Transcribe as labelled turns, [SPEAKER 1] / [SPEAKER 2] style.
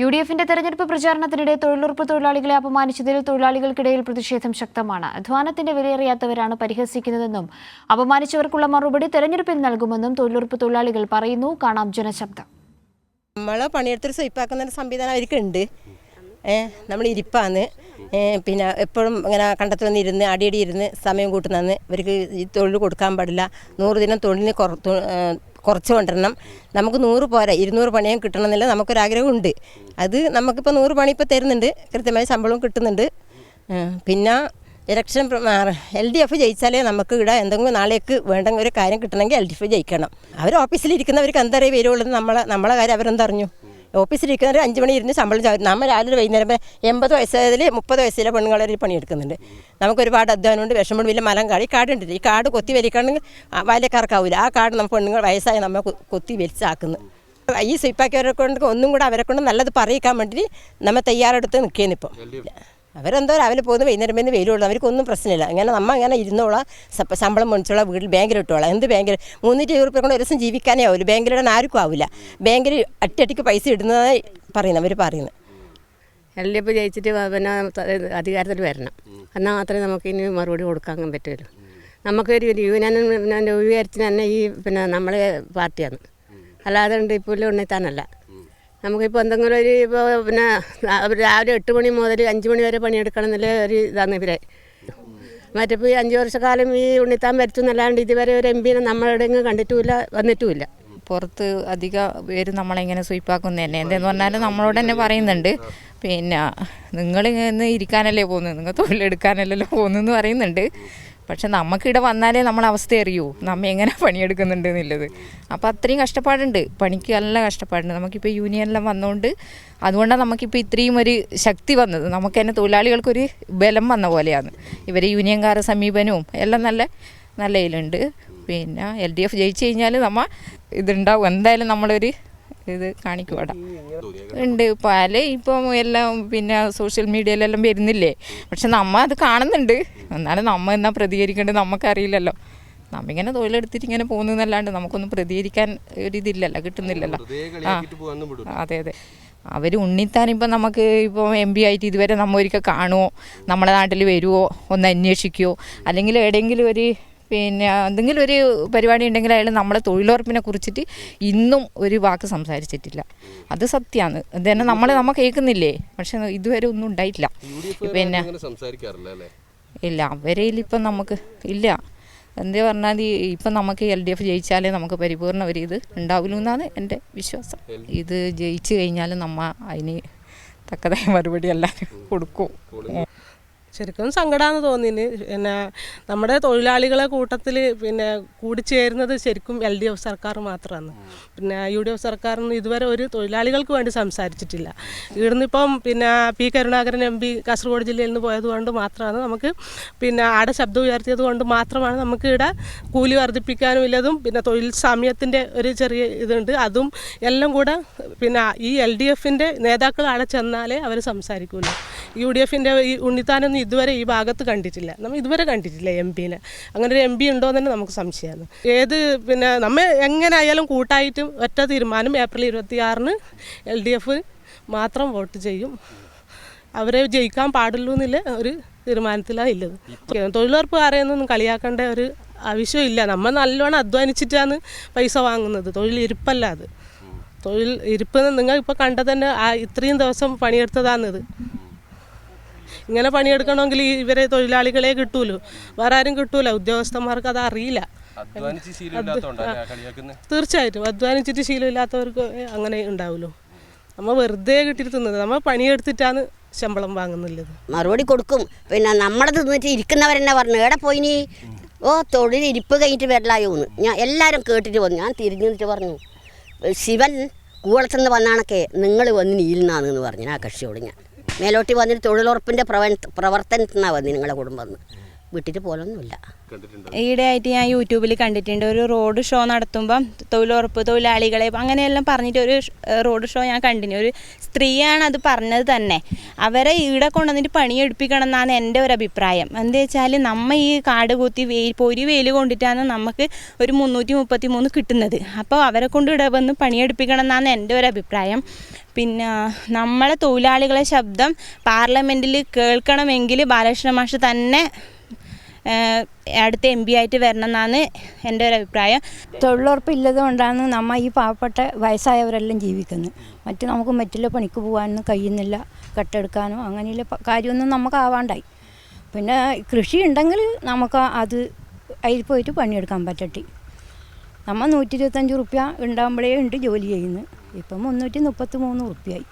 [SPEAKER 1] യുഡിഎഫിന്റെ തെരഞ്ഞെടുപ്പ് പ്രചാരണത്തിനിടെ തൊഴിലുറപ്പ് തൊഴിലാളികളെ അപമാനിച്ചതിൽ തൊഴിലാളികൾക്കിടയിൽ പ്രതിഷേധം ശക്തമാണ്. അധ്വാനത്തിന്റെ വിലയേറിയാത്തവരാണ് പരിഹസിക്കുന്നതെന്നും അപമാനിച്ചവർക്കുള്ള മറുപടി തെരഞ്ഞെടുപ്പിൽ നൽകുമെന്നും തൊഴിലുറപ്പ് തൊഴിലാളികൾ പറയുന്നു. കാണാം ജനശബ്ദം.
[SPEAKER 2] നമ്മളെ പണിയെടുത്തൊരു സ്വയിപ്പാക്കുന്ന സംവിധാനം അവർക്കുണ്ട്. നമ്മൾ ഇരിപ്പാന്ന് പിന്നെ എപ്പോഴും ഇങ്ങനെ കണ്ടത്ത് വന്നിരുന്ന് അടിയടി ഇരുന്ന് സമയം കൂട്ടുന്നന്ന് ഇവർക്ക് ഈ തൊഴിൽ കൊടുക്കാൻ പാടില്ല. 100 ദിനം തൊഴിലിന് കുറച്ച് കൊണ്ടുവരണം. നമുക്ക് 100 പോരാ, 200 പണിയും കിട്ടണമെന്നില്ല നമുക്കൊരാഗ്രഹമുണ്ട്. അത് നമുക്കിപ്പോൾ 100 പണി ഇപ്പോൾ തരുന്നുണ്ട്, കൃത്യമായ ശമ്പളവും കിട്ടുന്നുണ്ട്. പിന്നെ ഇലക്ഷൻ LDF ജയിച്ചാലേ നമുക്ക് ഇവിടെ എന്തെങ്കിലും നാളേക്ക് വേണ്ട ഒരു കാര്യം കിട്ടണമെങ്കിൽ LDF ജയിക്കണം. അവർ ഓഫീസിലിരിക്കുന്നവർക്ക് എന്തറിയ വരുള്ളൂ. നമ്മളെ കാര്യം അവരെന്തറിഞ്ഞു? ഓഫീസിലിരിക്കുന്നവർ 5 മണി ഇരുന്ന് ശമ്പളം നമ്മൾ രാവിലെ വൈകുന്നേരം 80 വയസ്സായതിൽ 30 വയസ്സിലെ പെണ്ണുങ്ങളൊരു പണിയെടുക്കുന്നുണ്ട്. നമുക്കൊരുപാട് അധ്വാനമുണ്ട്, വിഷമം വലിയ മലം കാട്. ഈ കാടുണ്ട്, ഈ കാട് കൊത്തി വലിക്കണമെങ്കിൽ ബാല്യക്കാർക്കാവില്ല. ആ കാട് നമ്മൾ പെണ്ണുങ്ങൾ വയസ്സായ നമ്മൾ കൊത്തി വലിച്ചാക്കുന്നു. ഈ സ്വീപ്പാക്കിയവരെ കൊണ്ട് ഒന്നും കൂടെ അവരെ കൊണ്ട് നല്ലത് പറയിക്കാൻ വേണ്ടി നമ്മൾ തയ്യാറെടുത്ത് നിൽക്കുകയെന്നിപ്പം. അവരെന്തോ രാവിലെ പോകുന്ന വൈകുന്നേരം വന്ന് വെയിലുള്ളൂ, അവർക്കൊന്നും പ്രശ്നമില്ല. അങ്ങനെ അങ്ങനെ ഇരുന്നോളാം, ശമ്പളം മേടിച്ചോളാം, വീട്ടിൽ ബാങ്കിലിട്ടോളാം. എന്ത് ബാങ്കിൽ 320 രൂപ കൊണ്ട് ഒരു ദിവസം ജീവിക്കാനേ ആവില്ല, ബാങ്കിലിടാൻ ആർക്കും ആവില്ല. ബാങ്കിൽ അട്ടിക്ക് പൈസ ഇടുന്നതായി അവർ പറയുന്നത്.
[SPEAKER 3] LDF ജയിച്ചിട്ട് പിന്നെ അധികാരത്തിൽ വരണം, എന്നാൽ മാത്രമേ നമുക്ക് ഇനി മറുപടി കൊടുക്കാൻ പറ്റുള്ളൂ. നമുക്കൊരു യൂണിയൻ രൂപീകരിച്ചിന് തന്നെ ഈ പിന്നെ നമ്മളെ പാർട്ടിയാണ്, അല്ലാതെ ഉണ്ട് ഇപ്പോൾ ഉണ്ണിത്താനല്ല. നമുക്കിപ്പോൾ എന്തെങ്കിലും ഒരു ഇപ്പോൾ പിന്നെ രാവിലെ 8 മണി മുതൽ 5 മണി വരെ പണിയെടുക്കണം എന്നുള്ള ഒരു ഇതാണ് ഇവരെ. മറ്റിപ്പോൾ ഈ 5 വർഷക്കാലം ഈ ഉണ്ണിത്താൻ ഭരിച്ചു എന്നല്ലാണ്ട് ഇതുവരെ ഒരു MP നമ്മളുടെ കണ്ടിട്ടുമില്ല, വന്നിട്ടുമില്ല.
[SPEAKER 4] പുറത്ത് അധിക പേര് നമ്മളെങ്ങനെ സ്വീപ്പാക്കുന്നത് തന്നെ എന്തെന്ന് പറഞ്ഞാൽ നമ്മളോട് തന്നെ പറയുന്നുണ്ട്. പിന്നെ നിങ്ങൾ ഇന്ന് ഇരിക്കാനല്ലേ പോകുന്നത്, നിങ്ങൾ തൊഴിലെടുക്കാനല്ലല്ലോ പോകുന്നതെന്ന് പറയുന്നുണ്ട്. പക്ഷെ നമുക്കിവിടെ വന്നാലേ നമ്മളെ അവസ്ഥ അറിയൂ, നമ്മൾ എങ്ങനെ പണിയെടുക്കുന്നുണ്ട് എന്നുള്ളത്. അപ്പോൾ അത്രയും കഷ്ടപ്പാടുണ്ട്, പണിക്ക് നല്ല കഷ്ടപ്പാടുണ്ട്. നമുക്കിപ്പോൾ യൂണിയനെല്ലാം വന്നുകൊണ്ട് അതുകൊണ്ടാണ് നമുക്കിപ്പോൾ ഇത്രയും ഒരു ശക്തി വന്നത്. നമുക്ക് തന്നെ തൊഴിലാളികൾക്കൊരു ബലം വന്ന പോലെയാണ്. ഇവർ യൂണിയൻകാരുടെ സമീപനവും എല്ലാം നല്ല ഇതിലുണ്ട്. പിന്നെ LDF ജയിച്ചു കഴിഞ്ഞാൽ നമ്മൾ ഇതുണ്ടാവും, എന്തായാലും നമ്മളൊരു ഇത് കാണിക്കും അവിടെ ഉണ്ട്. പല ഇപ്പം എല്ലാം പിന്നെ സോഷ്യൽ മീഡിയയിലെല്ലാം വരുന്നില്ലേ, പക്ഷെ നമ്മൾ അത് കാണുന്നുണ്ട്. എന്നാലും നമ്മൾ എന്നാ പ്രതികരിക്കേണ്ടത് നമുക്കറിയില്ലല്ലോ. നമ്മിങ്ങനെ തൊഴിലെടുത്തിട്ട് ഇങ്ങനെ പോകുന്നതല്ലാണ്ട് നമുക്കൊന്നും പ്രതികരിക്കാൻ ഒരിതില്ലല്ലോ, കിട്ടുന്നില്ലല്ലോ. അതെ. അവർ ഉണ്ണിത്താൻ ഇപ്പം നമുക്ക് ഇപ്പോൾ MP ആയിട്ട് ഇതുവരെ നമ്മൾ ഒരിക്കൽ കാണുമോ, നമ്മുടെ നാട്ടിൽ വരുമോ, ഒന്ന് അന്വേഷിക്കുമോ, അല്ലെങ്കിൽ എവിടെയെങ്കിലും ഒരു പിന്നെ എന്തെങ്കിലും ഒരു പരിപാടി ഉണ്ടെങ്കിൽ അയാൾ നമ്മളെ തൊഴിലുറപ്പിനെ കുറിച്ചിട്ട് ഇന്നും ഒരു വാക്ക് സംസാരിച്ചിട്ടില്ല. അത് സത്യമാണ്. ഇതന്നെ നമ്മൾ കേൾക്കുന്നില്ലേ, പക്ഷെ ഇതുവരെ ഒന്നും ഉണ്ടായിട്ടില്ല. പിന്നെ ഇല്ല, അവരേൽ ഇപ്പം നമുക്ക് ഇല്ല. എന്താ പറഞ്ഞാൽ ഇപ്പം നമുക്ക് LDF ജയിച്ചാലേ നമുക്ക് പരിപൂർണ്ണ ഒരു ഇത് ഉണ്ടാവുള്ളൂ എന്നാണ് എൻ്റെ വിശ്വാസം. ഇത് ജയിച്ചു കഴിഞ്ഞാൽ നമ്മൾ അതിന് തക്കതായ മറുപടി എല്ലാവരും കൊടുക്കും.
[SPEAKER 5] ശരിക്കും സങ്കടമാണെന്ന് തോന്നിന്. പിന്നെ നമ്മുടെ തൊഴിലാളികളെ കൂട്ടത്തിൽ പിന്നെ കൂടിച്ചേരുന്നത് ശരിക്കും LDF സർക്കാർ മാത്രമാണ്. പിന്നെ UDF സർക്കാരിന് ഇതുവരെ ഒരു തൊഴിലാളികൾക്ക് വേണ്ടി സംസാരിച്ചിട്ടില്ല. ഇവിടുന്നിപ്പം പിന്നെ P. കരുണാകരൻ MP കാസർഗോഡ് ജില്ലയിൽ നിന്ന് പോയതുകൊണ്ട് മാത്രമാണ് നമുക്ക് പിന്നെ ആടെ ശബ്ദം ഉയർത്തിയത് കൊണ്ട് മാത്രമാണ് നമുക്ക് ഇവിടെ കൂലി വർദ്ധിപ്പിക്കാനും ഇല്ലതും പിന്നെ തൊഴിൽ സമയത്തിൻ്റെ ഒരു ചെറിയ ഇതുണ്ട്, അതും എല്ലാം കൂടെ പിന്നെ ഈ LDFൻ്റെ നേതാക്കൾ ആടെ ചെന്നാലേ അവർ സംസാരിക്കുള്ളൂ. UDFൻ്റെ ഈ ഉണ്ണിത്താനൊന്നും ഇതുവരെ ഈ ഭാഗത്ത് കണ്ടിട്ടില്ല, നമ്മൾ ഇതുവരെ കണ്ടിട്ടില്ല MP-നെ. അങ്ങനെ ഒരു MP ഉണ്ടോ എന്ന് തന്നെ നമുക്ക് സംശയമാണ്. പിന്നെ നമ്മൾ എങ്ങനെ ആയാലും കൂട്ടായിട്ടും ഒറ്റ തീരുമാനം ഏപ്രിൽ 26-ന് LDF മാത്രം വോട്ട് ചെയ്യും. അവരെ ജയിക്കാൻ പാടുള്ളൂ എന്നുള്ള ഒരു തീരുമാനത്തിലാണ് ഉള്ളത്. തൊഴിലുറപ്പുകാരെയൊന്നും കളിയാക്കേണ്ട ഒരു ആവശ്യമില്ല. നമ്മൾ നല്ലോണം അധ്വാനിച്ചിട്ടാണ് പൈസ വാങ്ങുന്നത്, തൊഴിൽ ഇരിപ്പല്ല അത്. തൊഴിൽ ഇരിപ്പ് നിങ്ങൾ ഇപ്പോൾ കണ്ടത് തന്നെ ഇത്രയും ദിവസം പണിയെടുത്തതാണിത്. ഇങ്ങനെ പണിയെടുക്കണമെങ്കിൽ ഇവരെ തൊഴിലാളികളെ കിട്ടൂലോ, വേറെ ആരും കിട്ടൂല. ഉദ്യോഗസ്ഥന്മാർക്ക് അത് അറിയില്ല. തീർച്ചയായിട്ടും അധ്വാനിച്ചിട്ട് ശീലമില്ലാത്തവർക്ക് അങ്ങനെ ഉണ്ടാവുമല്ലോ. നമ്മൾ വെറുതെ കിട്ടിയിരുന്നത്, നമ്മൾ പണിയെടുത്തിട്ടാണ് ശമ്പളം വാങ്ങുന്നുള്ളത്.
[SPEAKER 6] മറുപടി കൊടുക്കും. പിന്നെ നമ്മളെ തിന്നിട്ട് ഇരിക്കുന്നവരെന്നെ പറഞ്ഞു എവിടെ പോയിനി, തൊഴിൽ ഇരിപ്പ് കഴിഞ്ഞിട്ട് വരലായോന്ന് ഞാൻ എല്ലാവരും കേട്ടിട്ട് വന്നു. ഞാൻ തിരിഞ്ഞിട്ട് പറഞ്ഞു ശിവൻ കൂളത്തുനിന്ന് വന്നാണൊക്കെ നിങ്ങൾ വന്ന് നീലുന്നാന്ന് പറഞ്ഞു ആ കക്ഷിയോട്. ഞാൻ മേലോട്ടി വന്നിട്ട് തൊഴിലുറപ്പിൻ്റെ പ്രവർത്തനത്തിനാണ് വന്ന് നിങ്ങളെ കുടുംബം വിട്ടിട്ട് പോലൊന്നുമില്ല.
[SPEAKER 7] ഈയിടെയായിട്ട് ഞാൻ യൂട്യൂബിൽ കണ്ടിട്ടുണ്ട്, ഒരു റോഡ് ഷോ നടത്തുമ്പം തൊഴിലുറപ്പ് തൊഴിലാളികളെ അങ്ങനെയെല്ലാം പറഞ്ഞിട്ട് ഒരു റോഡ് ഷോ ഞാൻ കണ്ടിന്. ഒരു സ്ത്രീയാണ് അത് പറഞ്ഞത് തന്നെ. അവരെ ഇവിടെ കൊണ്ടുവന്നിട്ട് പണിയെടുപ്പിക്കണം എന്നാണ് എൻ്റെ ഒരു അഭിപ്രായം. എന്താ വെച്ചാൽ നമ്മൾ ഈ കാട് കുത്തി പൊരി വെയിൽ കൊണ്ടിട്ടാണ് നമുക്ക് ഒരു 333 കിട്ടുന്നത്. അപ്പോൾ അവരെ കൊണ്ട് ഇവിടെ വന്ന് പണിയെടുപ്പിക്കണം എന്നാണ് എൻ്റെ ഒരു അഭിപ്രായം. പിന്നെ നമ്മളെ തൊഴിലാളികളെ ശബ്ദം പാർലമെൻറ്റിൽ കേൾക്കണമെങ്കിൽ ബാലകൃഷ്ണ മാഷ് തന്നെ അടുത്ത MP ആയിട്ട് വരണം എന്നാണ് എൻ്റെ ഒരു അഭിപ്രായം.
[SPEAKER 8] തൊഴിലുറപ്പില്ലത് കൊണ്ടാണ് നമ്മൾ ഈ പാവപ്പെട്ട വയസ്സായവരെല്ലാം ജീവിക്കുന്നത്. നമുക്ക് മറ്റുള്ള പണിക്ക് പോകാനൊന്നും കഴിയുന്നില്ല, കട്ടെടുക്കാനോ അങ്ങനെയുള്ള കാര്യമൊന്നും നമുക്ക് ആവാണ്ടായി. പിന്നെ കൃഷി ഉണ്ടെങ്കിൽ നമുക്ക് അത് അതിൽ പോയിട്ട് പണിയെടുക്കാൻ പറ്റട്ടെ. നമ്മൾ 125 റുപ്യ ഉണ്ടാകുമ്പോഴേ ഉണ്ട് ജോലി ചെയ്യുന്നത്. ഇപ്പം 333 റുപ്യയായി.